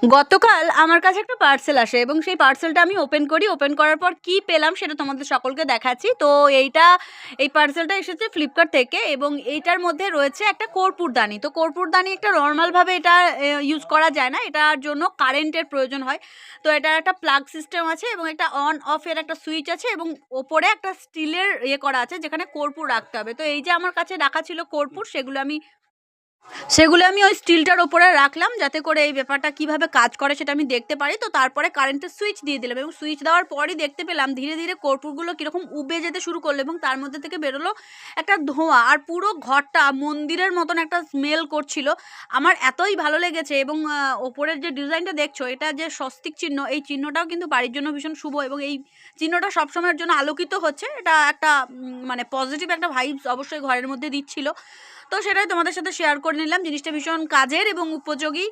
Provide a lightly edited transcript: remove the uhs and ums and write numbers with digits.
গতকাল আমার কাছে একটা পার্সেল আসে এবং সেই পার্সেলটা আমি ওপেন করি। ওপেন করার পর কি পেলাম সেটা তোমাদের সকলকে দেখাচ্ছি। তো এই পার্সেলটা এসেছে ফ্লিপকার্ট থেকে এবং এইটার মধ্যে রয়েছে একটা কর্পূরদানি। তো কর্পূরদানি একটা নরমালভাবে এটা ইউজ করা যায় না। এটার জন্য কারেন্টের প্রয়োজন হয়। তো এটার একটা প্লাগ সিস্টেম আছে এবং একটা অন অফ এর একটা সুইচ আছে এবং ওপরে একটা স্টিলের করা আছে যেখানে কর্পূর রাখতে হবে। তো এই যে আমার কাছে রাখা ছিল কর্পূর সেগুলো আমি ওই স্টিলটার ওপরে রাখলাম যাতে করে এই ব্যাপারটা কিভাবে কাজ করে সেটা আমি দেখতে পারি। তো তারপরে কারেন্টের সুইচ দিয়ে দিলাম এবং সুইচ দেওয়ার পরই দেখতে পেলাম ধীরে ধীরে কর্পূরগুলো কীরকম উবে যেতে শুরু করলো এবং তার মধ্যে থেকে বেরোলো একটা ধোঁয়া, আর পুরো ঘরটা মন্দিরের মতন একটা স্মেল করছিল। আমার এতই ভালো লেগেছে এবং ওপরের যে ডিজাইনটা দেখছো এটা যে স্বস্তিক চিহ্ন, এই চিহ্নটাও কিন্তু বাড়ির জন্য ভীষণ শুভ এবং এই চিহ্নটা সবসময়ের জন্য আলোকিত হচ্ছে। এটা একটা মানে পজিটিভ একটা ভাইবস অবশ্যই ঘরের মধ্যে দিচ্ছিল। তো সেটাই তোমাদের সাথে শেয়ার করে নিলাম। জিনিসটা ভীষণ কাজের এবং উপযোগী।